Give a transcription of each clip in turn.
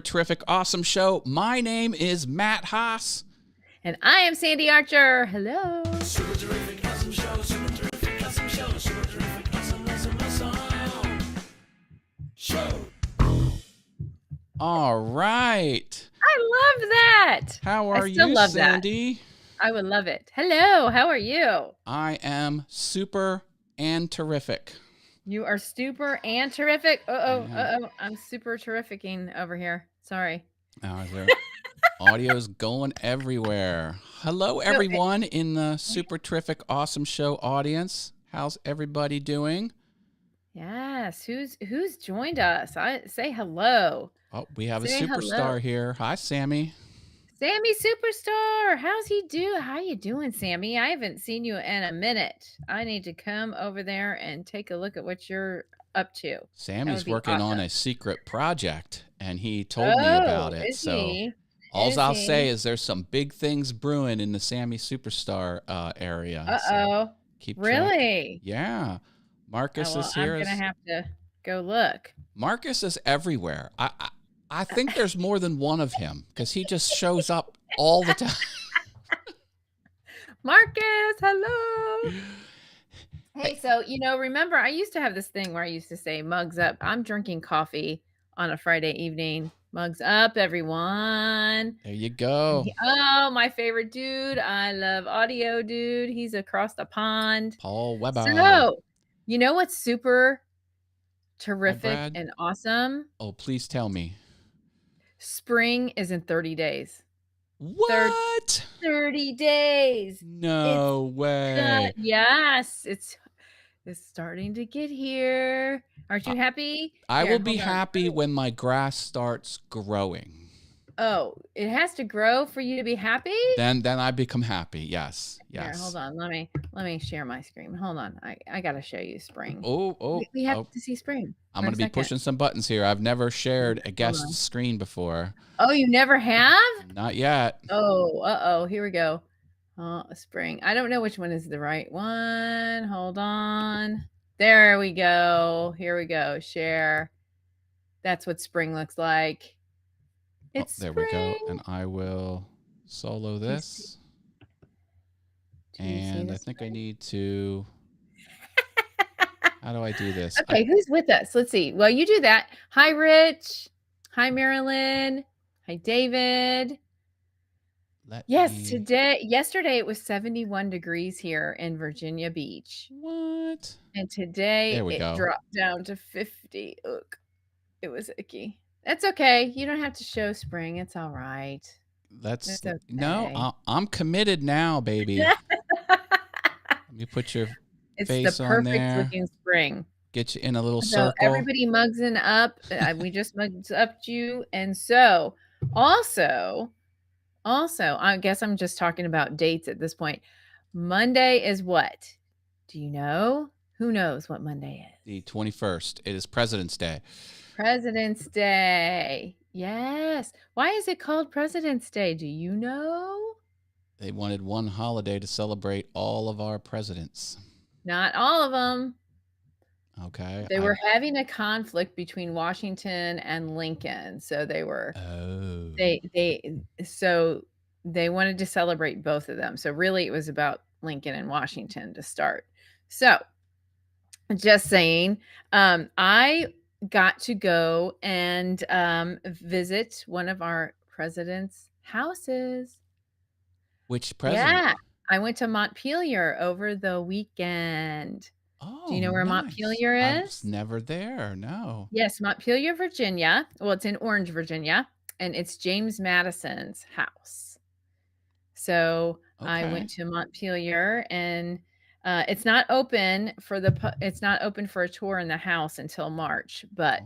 Terrific, awesome show. My name is Matt Haas. And I am Sandy Archer. Hello. Super terrific, awesome show. Super terrific, awesome show. Super terrific, awesome show. All right. I love that. How are I still you, love Sandy? That. I would love it. Hello. How are you? I am super and terrific. You are super and terrific. I'm super terrificing over here. Sorry. Now, is there audio's going everywhere. Hello, everyone in the super terrific, awesome show audience. How's everybody doing? Yes. Who's joined us? I say hello. Oh, we have a superstar here. Hi, Sammy. Sammy Superstar. How you doing, Sammy? I haven't seen you in a minute. I need to come over there and take a look at what you're up to. Sammy's working on a secret project, and he told me about it. All I'll say is there's some big things brewing in the Sammy Superstar area. Uh-oh. So really? Yeah. Marcus is here. I'm going to have to go look. Marcus is everywhere. I think there's more than one of him because he just shows up all the time. Marcus, hello. Hey, so, remember I used to have this thing where I used to say mugs up. I'm drinking coffee on a Friday evening. Mugs up, everyone. There you go. Oh, my favorite dude. I love audio, dude. He's across the pond. Paul Weber. So, you know what's super terrific and awesome? Oh, please tell me. Spring is in 30 days. What? 30 days. No way. Yes, it's starting to get here. Aren't you happy? I will be happy when my grass starts growing. Oh, it has to grow for you to be happy? Then I become happy. Yes. Here, hold on. Let me share my screen. Hold on. I got to show you spring. We have to see spring. I'm going to be pushing some buttons here. I've never shared a guest screen before. Oh, you never have? Not yet. Oh, here we go. Spring. I don't know which one is the right one. Hold on. There we go. Here we go. Share. That's what spring looks like. There we go. And I will solo this. And I think I need to... How do I do this? Okay, who's with us? Let's see. Well, you do that. Hi, Rich. Hi, Marilyn. Hi, David. Yesterday it was 71 degrees here in Virginia Beach. What? And today it dropped down to 50. Ugh, it was icky. That's okay. You don't have to show spring. It's all right. That's okay. No, I'm committed now, baby. Let me put your face on there. It's the perfect looking spring. Get you in a little circle. Everybody mugsing up. We just mugged up you. And so also, I guess I'm just talking about dates at this point. Monday is what? Do you know? Who knows what Monday is? The 21st. It is President's Day. President's Day. Yes. Why is it called President's Day? Do you know? They wanted one holiday to celebrate all of our presidents. Not all of them. Okay. They were having a conflict between Washington and Lincoln. So they were so they wanted to celebrate both of them. So really it was about Lincoln and Washington to start. So just saying, I got to go and visit one of our president's houses. Which president? Yeah, I went to Montpelier over the weekend. Oh, do you know where Montpelier is? I was never there. No. Yes, Montpelier, Virginia. Well, it's in Orange, Virginia, and it's James Madison's house. So I went to Montpelier, and it's not open for a tour in the house until March, but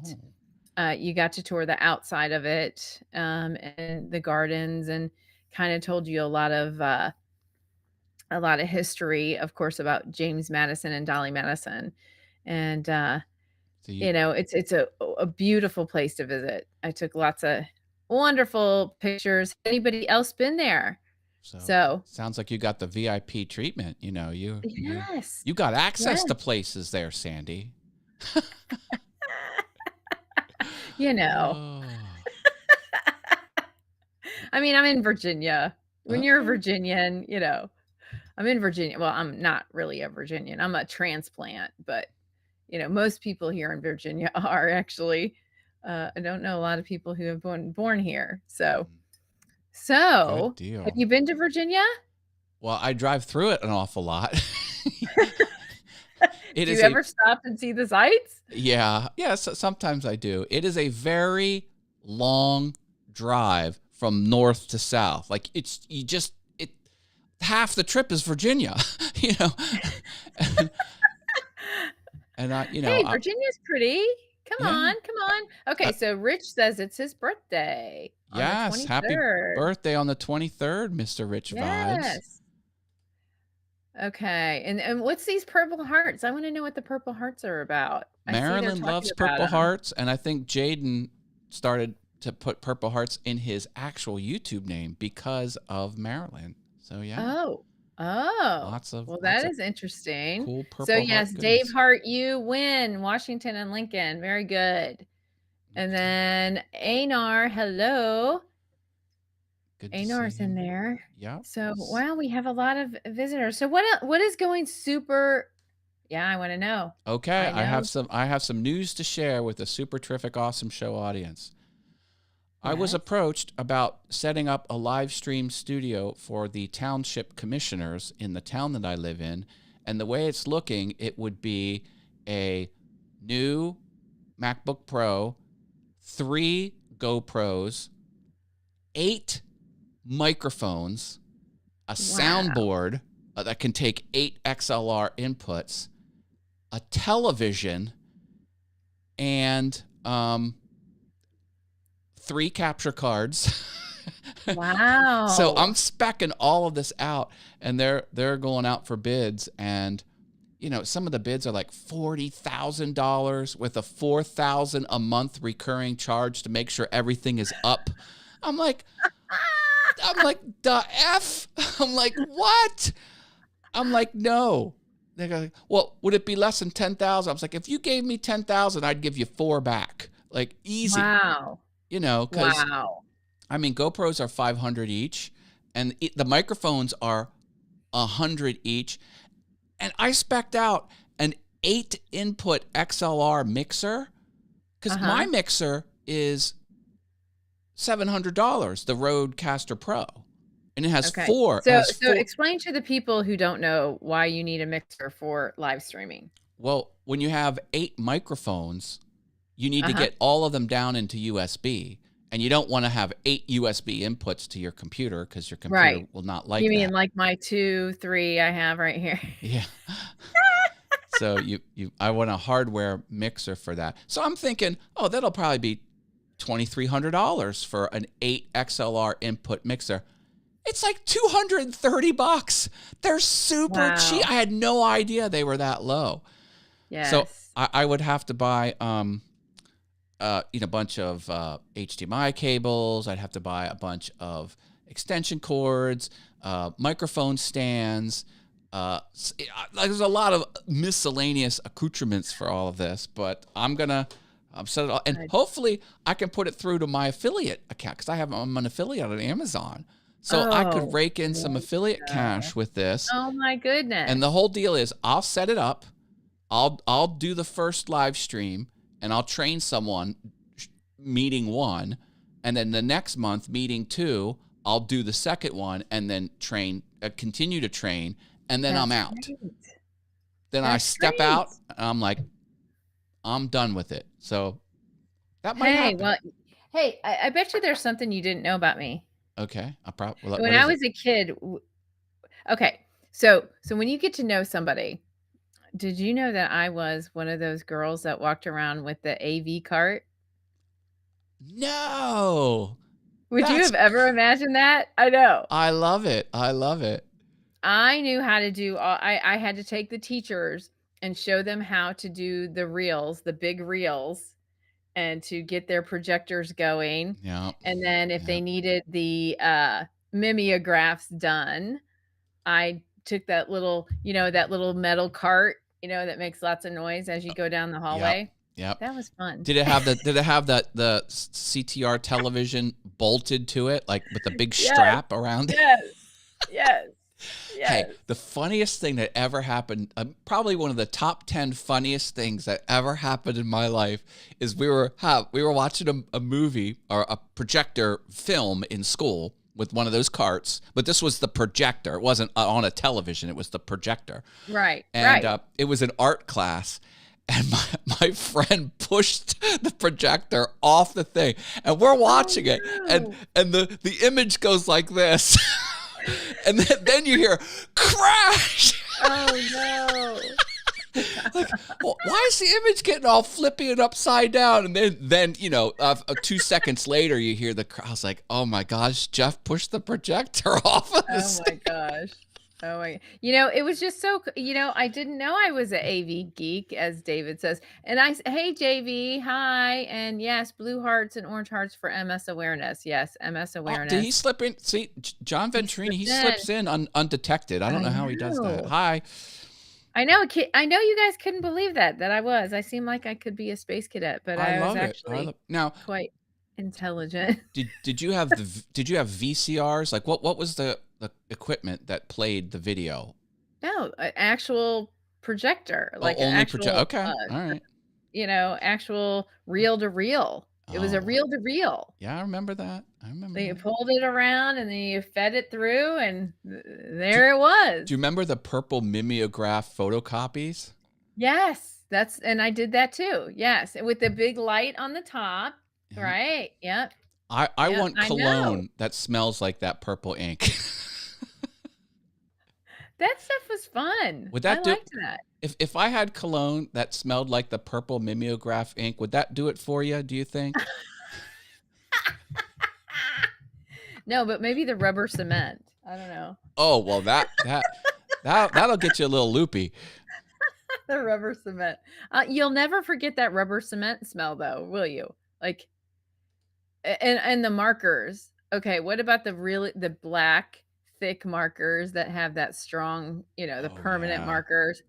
you got to tour the outside of it and the gardens, and kind of told you a lot of history, of course, about James Madison and Dolly Madison. And it's a beautiful place to visit. I took lots of wonderful pictures. Anybody else been there? So sounds like you got the VIP treatment. You Yes. You got access to places there, Sandy. I mean, I'm in Virginia. When you're a Okay. Virginian, I'm in Virginia. Well, I'm not really a Virginian. I'm a transplant, but most people here in Virginia are actually. I don't know a lot of people who have been born here. So, Good have deal. you been to Virginia? Well, I drive through it an awful lot. It Do you is a ever stop and see the sights? Yeah, yes, sometimes I do. It is a very long drive from north to south. Like half the trip is Virginia, you know. and, and I, Hey, Virginia's pretty. Come yeah. on, come on. Okay, so Rich says it's his birthday on the Yes, happy 23rd. birthday on the 23rd, Mr. Rich Vibes. Yes. Okay, and what's these purple hearts? I wanna know what the purple hearts are about. I see they're Marilyn talking loves about Purple them. Hearts, and I think Jaden started to put Purple Hearts in his actual YouTube name because of Marilyn. So yeah, Oh. Well, that is interesting. cool So, Purple yes, Heart Dave goodness. Hart, you win, Washington and Lincoln. Very good. And then Anar, hello. Good to see Anar's in you. there. Yep. So, wow, we have a lot of visitors. So what is going super Yeah, I wanna know. Okay, I know. I have some news to share with the super terrific awesome show audience. I was Yes. approached about setting up a live stream studio for the township commissioners in the town that I live in, and the way it's looking, it would be a new MacBook Pro, 3 GoPros, 8 microphones, a Wow. soundboard that can take 8 XLR inputs, a television, and 3 capture cards. Wow. So I'm speccing all of this out, and they're going out for bids, and some of the bids are like $40,000 with a $4,000 a month recurring charge to make sure everything is up. I'm like, the F? I'm like, what? I'm like, no. They go, well, would it be less than 10,000? I was like, if you gave me 10,000, I'd give you 4 back. Like easy. Wow. Because Wow. I mean, GoPros are 500 each, and the microphones are 100 each. And I spec'd out an 8 input XLR mixer because my mixer is $700, the Rodecaster Pro, and it has Okay. 4. So explain to the people who don't know why you need a mixer for live streaming. Well, when you have 8 microphones, you need to get all of them down into USB, and you don't want to have 8 USB inputs to your computer because your computer will not like that. You mean like my 2, 3 I have right here? Yeah. So I want a hardware mixer for that. So I'm thinking, oh, that'll probably be $2,300 for an 8 XLR input mixer. It's like $230. They're super cheap. I had no idea they were that low. Yes. So I would have to buy a bunch of HDMI cables. I'd have to buy a bunch of extension cords, microphone stands. There's a lot of miscellaneous accoutrements for all of this, but I'm set it all, and hopefully I can put it through to my affiliate account because I'm an affiliate on Amazon, so I could rake in some affiliate cash with this. Oh my goodness! And the whole deal is, I'll set it up, I'll do the first live stream, and I'll train someone, meeting 1, and then the next month, meeting 2, I'll do the second one, and then continue to train. And then I'm out. Great. Then I step out, and I'm like, I'm done with it. So that might happen. Well, I bet you there's something you didn't know about me. Okay. When I was a kid, okay, so when you get to know somebody, did you know that I was one of those girls that walked around with the AV cart? No. Would you have ever imagined that? I know. I love it. I knew how to do I had to take the teachers and show them how to do the reels, the big reels, and to get their projectors going. Yeah. And then if they needed the mimeographs done, I took that little, that little metal cart, that makes lots of noise as you go down the hallway. Yep. That was fun. Did it have the CTR television bolted to it, like with the big Yes. strap around it? Yes. Hey, the funniest thing that ever happened, probably one of the top 10 funniest things that ever happened in my life, is we were watching a movie or a projector film in school with one of those carts, but this was the projector. It wasn't on a television. It was the projector. Right. And it was an art class. And my friend pushed the projector off the thing, and we're watching it, and the image goes like this. And then you hear crash. Oh no! Like, well, why is the image getting all flippy and upside down? And then 2 seconds later, you hear I was like, oh my gosh, Jeff pushed the projector off of the stage. My gosh! Oh my! It was just so. I didn't know I was an AV geek, as David says. And hey JV, hi, and yes, blue hearts and orange hearts for MS awareness. Yes, MS awareness. Did he slip in? See, John Ventrini, he slips in undetected. I don't know how he does that. Hi. I know. I know you guys couldn't believe that I was. I seemed like I could be a space cadet, but I was actually quite intelligent. Did you have VCRs? Like what was the equipment that played the video? No, an actual projector, like an only actual. Okay, all right. Actual reel to reel. It was a reel to reel. Yeah, I remember that. You pulled it around and then you fed it through, and there it was. Do you remember the purple mimeograph photocopies? Yes, and I did that too. Yes, with the big light on the top. Yeah. Right. Yep. I want cologne that smells like that purple ink. That stuff was fun. Would that I liked that. If I had cologne that smelled like the purple mimeograph ink, would that do it for you, do you think? No, but maybe the rubber cement. I don't know. Oh, well, that'll get you a little loopy. The rubber cement. You'll never forget that rubber cement smell, though, will you? Like, and the markers. Okay, what about the black thick markers that have that strong, the permanent markers?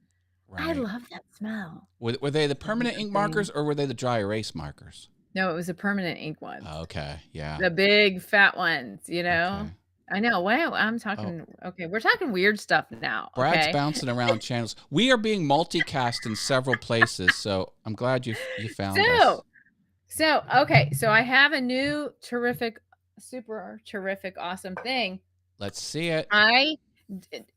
Right. I love that smell. Were they the permanent ink markers, or were they the dry erase markers? No, it was a permanent ink one. Okay, yeah. The big fat ones, Okay. I know. Wow, I'm talking. Okay, we're talking weird stuff now. Brad's bouncing around channels. We are being multicast in several places, so I'm glad you found us. So I have a new super terrific, awesome thing. Let's see it.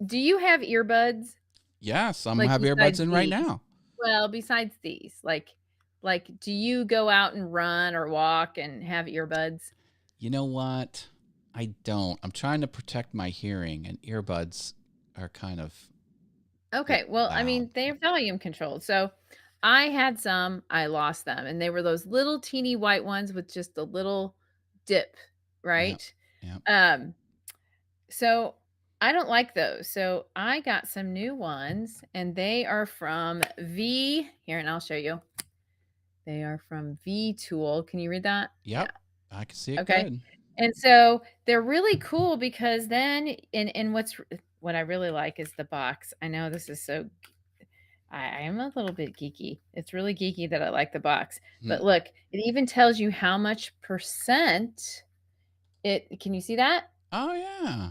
Do you have earbuds? Yes, I'm have earbuds in right now. Well, besides these, like, do you go out and run or walk and have earbuds? You know what? I don't. I'm trying to protect my hearing, and earbuds are kind of okay. Well, loud. I mean, they're volume controlled. So I had some, I lost them, and they were those little teeny white ones with just a little dip, right? Yep. So I don't like those. So I got some new ones, and they are from here, and I'll show you. They are from V-Tool. Can you read that? Yep. Yeah. I can see it good. And so they're really cool because then, and what I really like is the box. I know this is so, I am a little bit geeky. It's really geeky that I like the box. But look, it even tells you how much percent can you see that? Oh, yeah.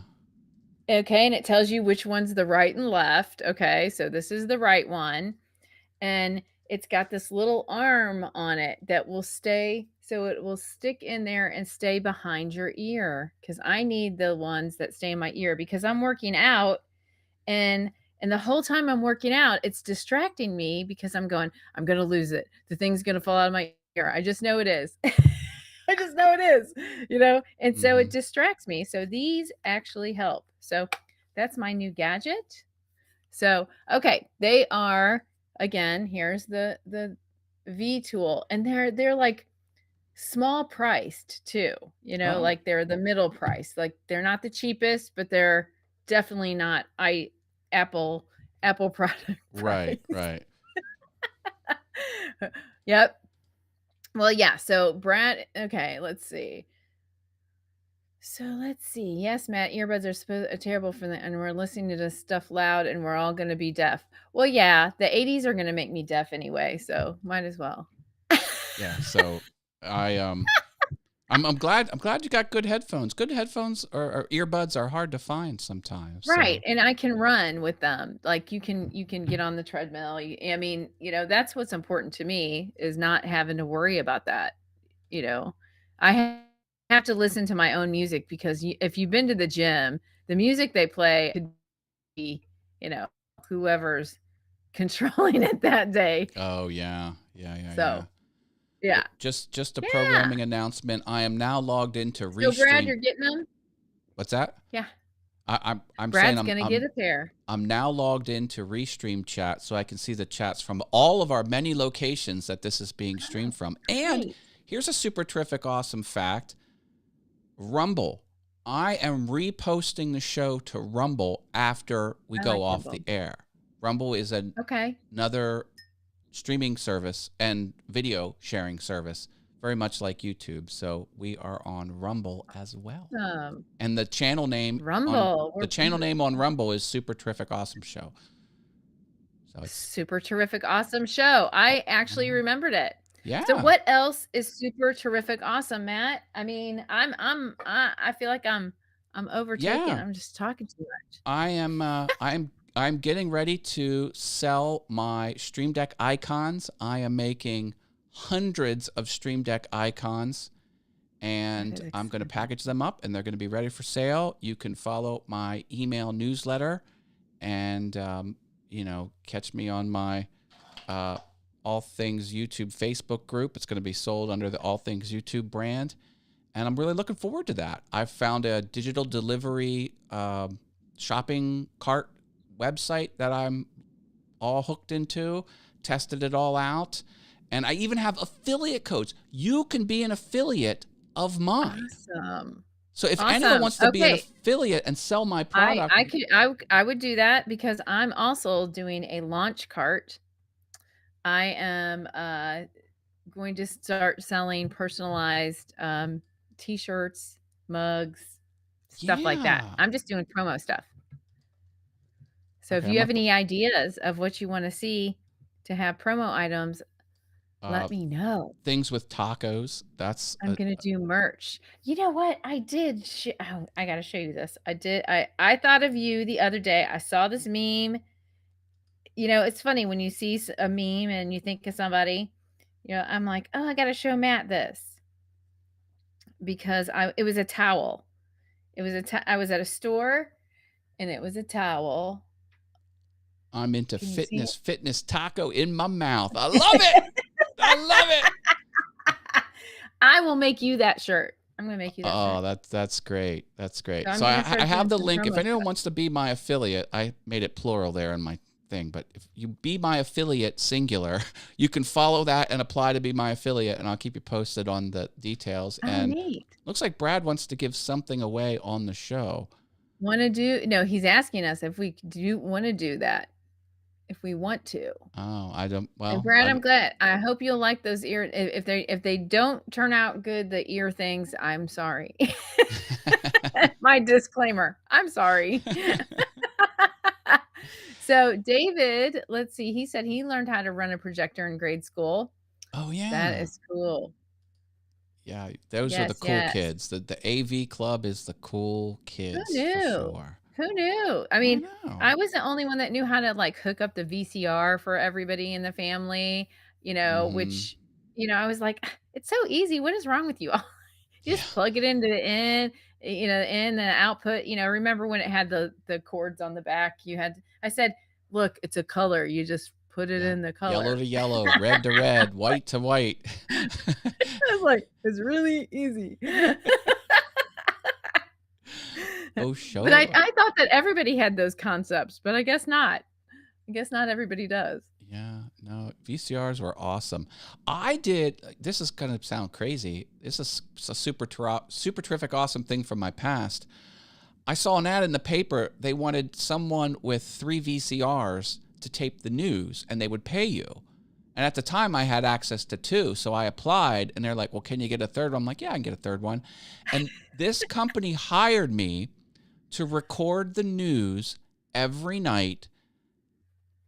Okay, and it tells you which one's the right and left. Okay, so this is the right one. And it's got this little arm on it that will stay, so it will stick in there and stay behind your ear, because I need the ones that stay in my ear because I'm working out, and the whole time I'm working out, it's distracting me because I'm going to lose it. The thing's going to fall out of my ear. I just know it is. I just know it is, and so it distracts me. So these actually help. So that's my new gadget. So, okay, they are, again, here's the V-Tool, and they're like small priced too, like they're the middle price. Like they're not the cheapest, but they're definitely not Apple product. Right. Yep. Well, yeah. So Brad, okay, let's see. Yes, Matt, earbuds are terrible and we're listening to this stuff loud, and we're all going to be deaf. Well, yeah, the 80s are going to make me deaf anyway, so might as well. Yeah. So I I'm glad you got good headphones. Good headphones or earbuds are hard to find sometimes. Right, So and I can run with them. Like, you can get on the treadmill. I mean, that's what's important to me, is not having to worry about that, you know? I have to listen to my own music, because if you've been to the gym, the music they play could be, you know, whoever's controlling it that day. oh yeah. So, yeah. Just a Yeah. programming announcement. I am now logged into So, Brad, Restream. you're getting them? What's that? Yeah. I'm saying Brad's gonna get a pair. I'm now logged into Restream chat so I can see the chats from all of our many locations that this is being streamed from. And Great. here's a super terrific, awesome fact. Rumble. I am reposting the show to Rumble after we I go like off Rumble. the air. Rumble is Okay. another streaming service and video sharing service, very much like YouTube. So we are on Rumble as well. And the channel name Rumble. on Rumble is Super Terrific Awesome Show. So it's Super Terrific Awesome Show. I actually remembered it. yeah. So what else is Super Terrific Awesome, Matt? I mean, I feel like I'm overtaken. Yeah. I'm just talking too much. I am I'm getting ready to sell my Stream Deck icons. I am making hundreds of Stream Deck icons, and I'm going to package them up, and they're going to be ready for sale. You can follow my email newsletter, and catch me on my All Things YouTube Facebook group. It's going to be sold under the All Things YouTube brand, and I'm really looking forward to that. I've found a digital delivery shopping cart website that I'm all hooked into, tested it all out, and I even have affiliate codes. You can be an affiliate of mine. Awesome. So if anyone wants to be an affiliate and sell my product, I would do that, because I'm also doing a launch cart. I am going to start selling personalized t-shirts, mugs, stuff like that. I'm just doing promo stuff. So if you have any ideas of what you want to see to have promo items, let me know. Things with tacos. I'm going to do merch. You know what? I did. I got to show you this. I thought of you the other day. I saw this meme. It's funny when you see a meme and you think of somebody. I'm like, oh, I got to show Matt this, because it was a towel. I was at a store, and it was a towel. I'm into fitness taco in my mouth. I love it. I love it. I will make you that shirt. I'm going to make you that shirt. Oh, that's great. That's great. So I have the link. If anyone wants to be my affiliate, I made it plural there in my thing, but if you be my affiliate singular, you can follow that and apply to be my affiliate, and I'll keep you posted on the details. And neat. Looks like Brad wants to give something away on the show. No, he's asking us if we do want to do that. If we want to. Oh, I don't. Well, and Brad, I'm glad. I hope you'll like those ear. If they don't turn out good, the ear things, I'm sorry. My disclaimer. I'm sorry. So David, let's see. He said he learned how to run a projector in grade school. Oh yeah, that is cool. Yeah, those are the cool kids. The AV club is the cool kids. Who knew? For sure. Who knew? I mean, I was the only one that knew how to hook up the VCR for everybody in the family, which, I was like, it's so easy. What is wrong with you all? Just plug it into the in, the in and output. Remember when it had the cords on the back? I said, look, it's a color. You just put it in the color. Yellow to yellow, red to red, white to white. I was like, it's really easy. Oh, sure. But I thought that everybody had those concepts, but I guess not. I guess not everybody does. Yeah, no, VCRs were awesome. This is going to sound crazy. This is a super terrific, awesome thing from my past. I saw an ad in the paper. They wanted someone with 3 VCRs to tape the news, and they would pay you. And at the time, I had access to 2, so I applied, and they're like, well, can you get a third one? I'm like, yeah, I can get a third one. And this company hired me to record the news every night,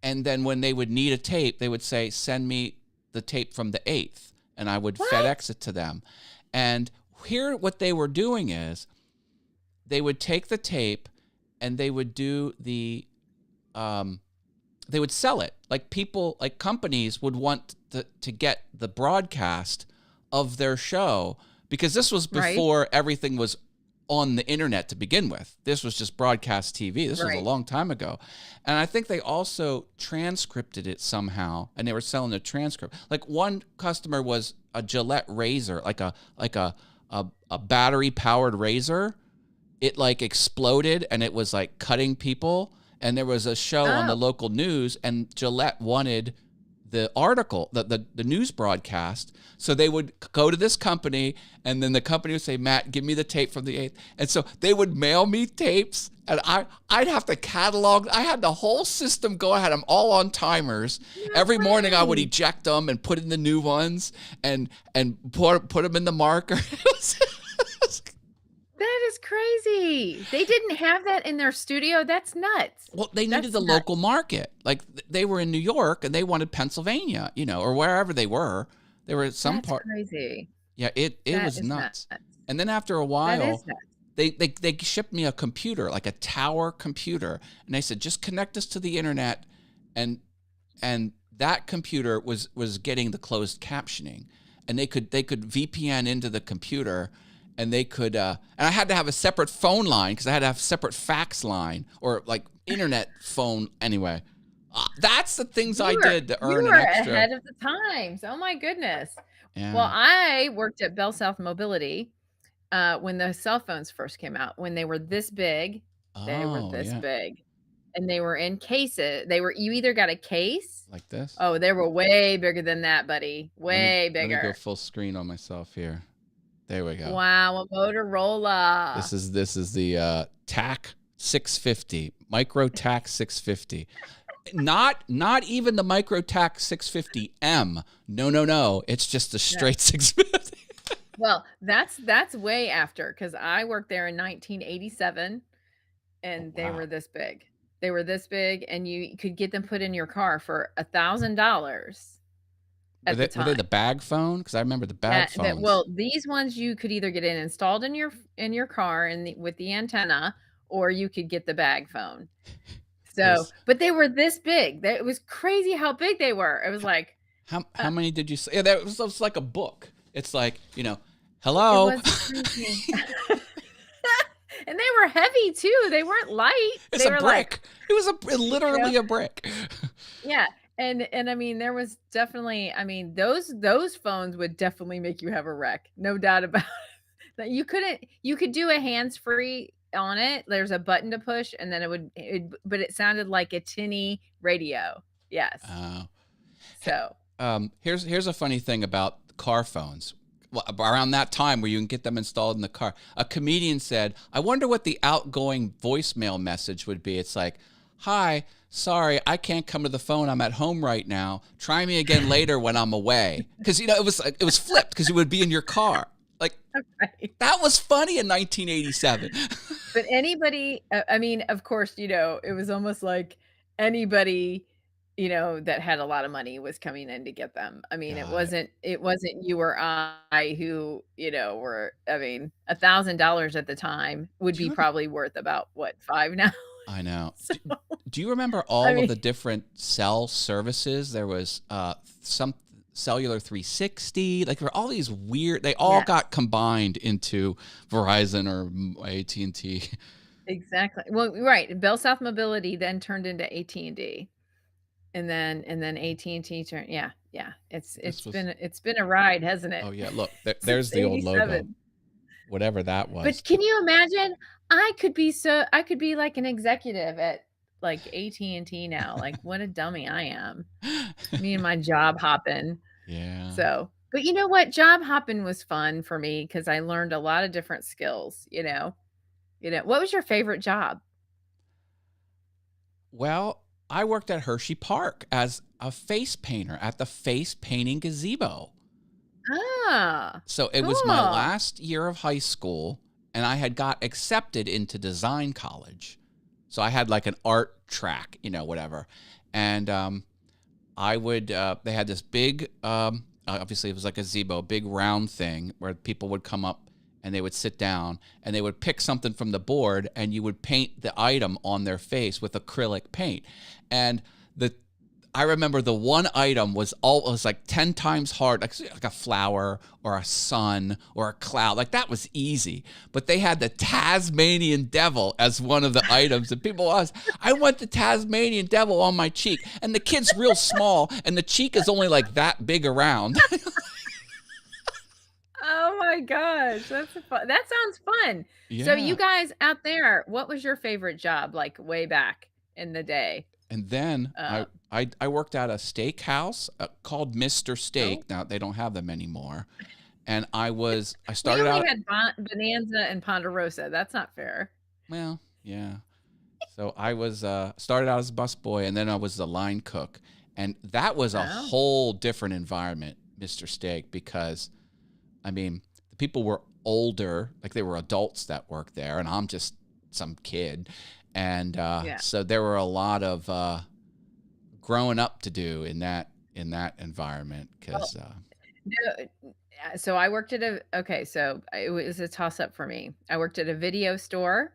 and then when they would need a tape, they would say, send me the tape from the 8th. and I would What? FedEx it to them. And here, what they were doing is they would take the tape and they would do they would sell it. Like people, like companies would want to get the broadcast of their show, because this was before everything was on the internet to begin with. This was just broadcast TV. This was a long time ago. And I think they also transcripted it somehow, and they were selling a transcript. Like one customer was a Gillette razor, like a battery powered razor. It like exploded and it was like cutting people. And there was a show on the local news, and Gillette wanted the article, the news broadcast. So they would go to this company, and then the company would say, Matt, give me the tape from the 8th. And so they would mail me tapes, and I'd have to catalog. I had the whole system go. I had them all on timers. Every morning I would eject them and put in the new ones and put them in the marker. That is crazy. They didn't have that in their studio. That's nuts. Well, they needed the local market. Like they were in New York and they wanted Pennsylvania, or wherever they were. They were at some part. That's crazy. Yeah, it was nuts. And then after a while, they shipped me a computer, like a tower computer, and they said, just connect us to the internet, and that computer was getting the closed captioning, and they could VPN into the computer. And they could, and I had to have a separate phone line because I had to have a separate fax line or like internet phone. Anyway, that's the things I did to earn an extra. You were ahead of the times. Oh my goodness. Yeah. Well, I worked at Bell South Mobility when the cell phones first came out. When they were this big, big, and they were in cases. You either got a case like this. Oh, they were way bigger than that, buddy. Way bigger. Let me go full screen on myself here. There we go. Wow, a Motorola. This is the TAC 650, Micro TAC 650. Not even the Micro TAC 650M. No. It's just the straight 650. Well, that's way after, because I worked there in 1987, and they were this big. They were this big, and you could get them put in your car for $1,000. Were they the bag phone? Because I remember the bag phones. Well, these ones you could either get it installed in your car with the antenna, or you could get the bag phone. So, but they were this big. It was crazy how big they were. It was like how many did you say? Yeah, that was like a book. It's like hello. It was and they were heavy too. They weren't light. It's a brick. It was literally a brick. Yeah. And I mean, there was definitely, those phones would definitely make you have a wreck. No doubt about it. You could do a hands-free on it. There's a button to push, and then but it sounded like a tinny radio. Yes. So here's a funny thing about car phones. Well, around that time where you can get them installed in the car, a comedian said, I wonder what the outgoing voicemail message would be. It's like, hi, sorry, I can't come to the phone. I'm at home right now. Try me again later when I'm away. Because, it was flipped because it would be in your car. Like, that was funny in 1987. But anybody, of course, it was almost like anybody, that had a lot of money was coming in to get them. It wasn't you or I who, were, $1,000 at the time would be probably worth about $5 now. I know. So, do you remember all of the different cell services? There was some Cellular 360. Like there were all these weird. They all got combined into Verizon or AT&T. Exactly. Well, right. Bell South Mobility then turned into AT&T, and then AT&T turned. Yeah. It's been a ride, hasn't it? Oh yeah. Look, there's the old logo. Whatever that was. But can you imagine? I could be like an executive at like AT&T now. Like what a dummy I am. Me and my job hopping. Yeah. So, but you know what? Job hopping was fun for me because I learned a lot of different skills, what was your favorite job? Well, I worked at Hershey Park as a face painter at the face painting gazebo. So it was my last year of high school, and I had got accepted into design college. So I had like an art track, whatever. And I would, they had this big obviously it was like a gazebo, a big round thing where people would come up and they would sit down and they would pick something from the board and you would paint the item on their face with acrylic paint. And I remember the one item was like 10 times hard, like a flower or a sun or a cloud. Like that was easy. But they had the Tasmanian devil as one of the items. And people asked, I want the Tasmanian devil on my cheek. And the kid's real small and the cheek is only like that big around. Oh my gosh, that sounds fun. Yeah. So you guys out there, what was your favorite job like way back in the day? And then I worked at a steakhouse called Mr. Steak. Now they don't have them anymore. And I started we out. only had Bonanza and Ponderosa. That's not fair. Well, yeah. So I started out as a busboy, and then I was the line cook, and that was a whole different environment, Mr. Steak, because, I mean, the people were older, like they were adults that worked there, and I'm just some kid. And so there were a lot of growing up to do in that environment. Because so I worked at so it was a toss up for me. I worked at a video store,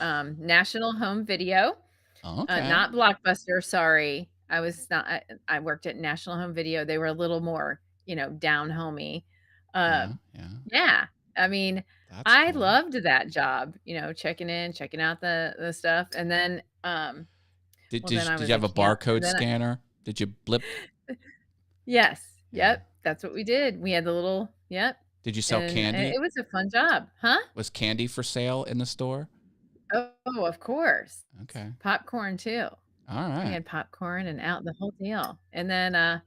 National Home Video, not Blockbuster. Sorry, I was not. I worked at National Home Video. They were a little more, down homey. Yeah. I mean, I loved that job, checking in, checking out the stuff. And then, did you have a barcode scanner? Did you blip? Yes. Yep. That's what we did. We had the little, yep. Did you sell candy? It was a fun job. Huh? Was candy for sale in the store? Oh, of course. Okay. Popcorn too. All right. We had popcorn and out the whole deal. And then,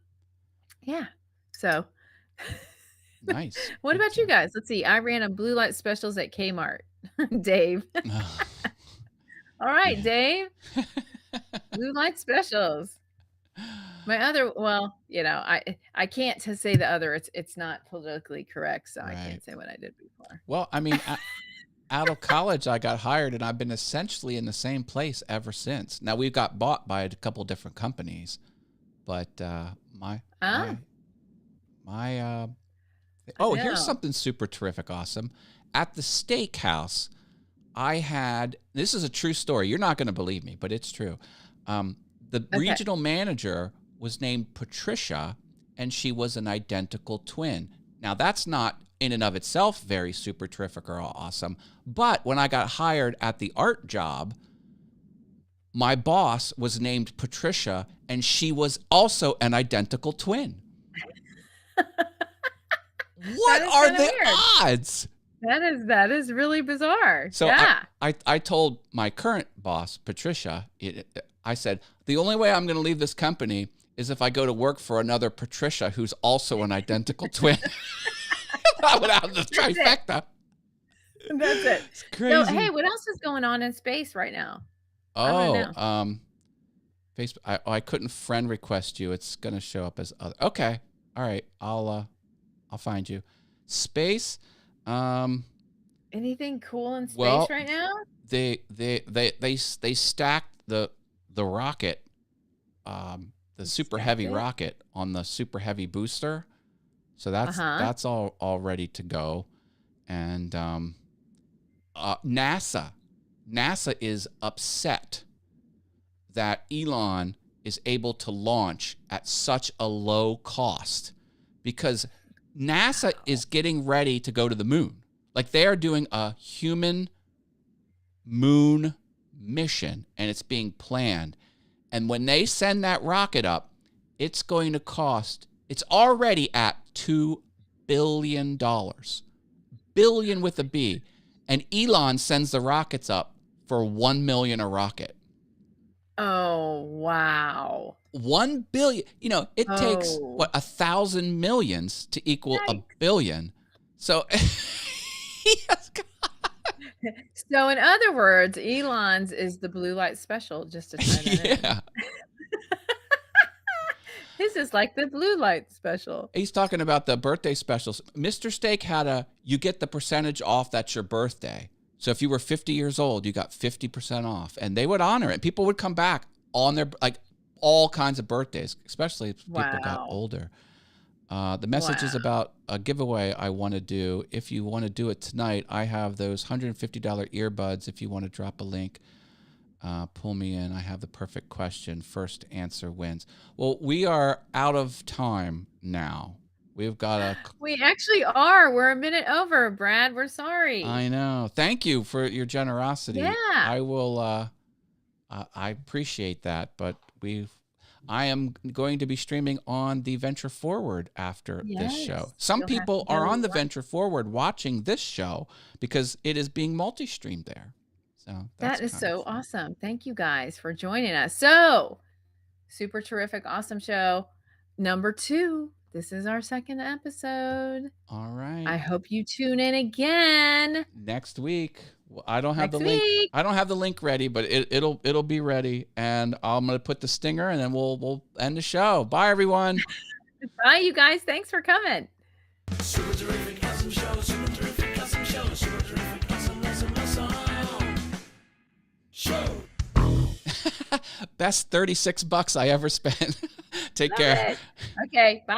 yeah. So. Nice. What about you guys? Let's see. I ran a blue light specials at Kmart. Dave. All right, Dave. Blue light specials. My other, I can't say the other. It's not politically correct, so I can't say what I did before. Well, I mean, out of college, I got hired, and I've been essentially in the same place ever since. Now we've got bought by a couple different companies, but here's something super terrific, awesome. At the steakhouse, this is a true story. You're not going to believe me, but it's true. The regional manager was named Patricia, and she was an identical twin. Now, that's not in and of itself very super terrific or awesome, but when I got hired at the art job, my boss was named Patricia, and she was also an identical twin. What are the odds? That is really bizarre. So I told my current boss, Patricia, I said, the only way I'm going to leave this company is if I go to work for another Patricia who's also an identical twin. I would have the trifecta. That's it. It's crazy. So, hey, what else is going on in space right now? Facebook. I couldn't friend request you. It's going to show up as other. Okay. All right. I'll find you. Space. Anything cool in space right now? They stacked the rocket, the super heavy rocket on the super heavy booster. So that's all ready to go. And NASA is upset that Elon is able to launch at such a low cost because NASA is getting ready to go to the moon. Like they are doing a human moon mission and it's being planned. And when they send that rocket up, it's going to cost, it's already at $2 billion. Billion with a B. And Elon sends the rockets up for $1 million a rocket. Oh, wow. 1 billion. It takes 1,000 millions to equal a billion. So, so in other words, Elon's is the blue light special. Just to tie that in. His is like the blue light special. He's talking about the birthday specials. Mr. Steak had you get the percentage off. That's your birthday. So if you were 50 years old, you got 50% off, and they would honor it. People would come back on their all kinds of birthdays, especially if people got older. The message is Wow. about a giveaway I want to do. If you want to do it tonight, I have those $150 earbuds. If you want to drop a link, pull me in. I have the perfect question. First answer wins. Well, we are out of time now. We've got We actually are. We're a minute over, Brad. We're sorry. I know. Thank you for your generosity. Yeah. I will. I appreciate that, but I am going to be streaming on the Venture Forward after this show. Yes, Some you'll have people to are go on the watch. Venture Forward watching this show because it is being multi-streamed there. So that's That is kind of so fun. awesome. Thank you guys for joining us. So, super terrific, awesome show. Number 2. This is our second episode. All right. I hope you tune in again Next week. Well, I don't have next the link. week. I don't have the link ready, but it'll be ready, and I'm gonna put the stinger, and then we'll end the show. Bye, everyone. Bye, you guys. Thanks for coming. Super terrific, awesome show. Super terrific, awesome show. Super terrific, awesome, awesome show. Best $36 I ever spent. Take Love care. it. Okay, bye.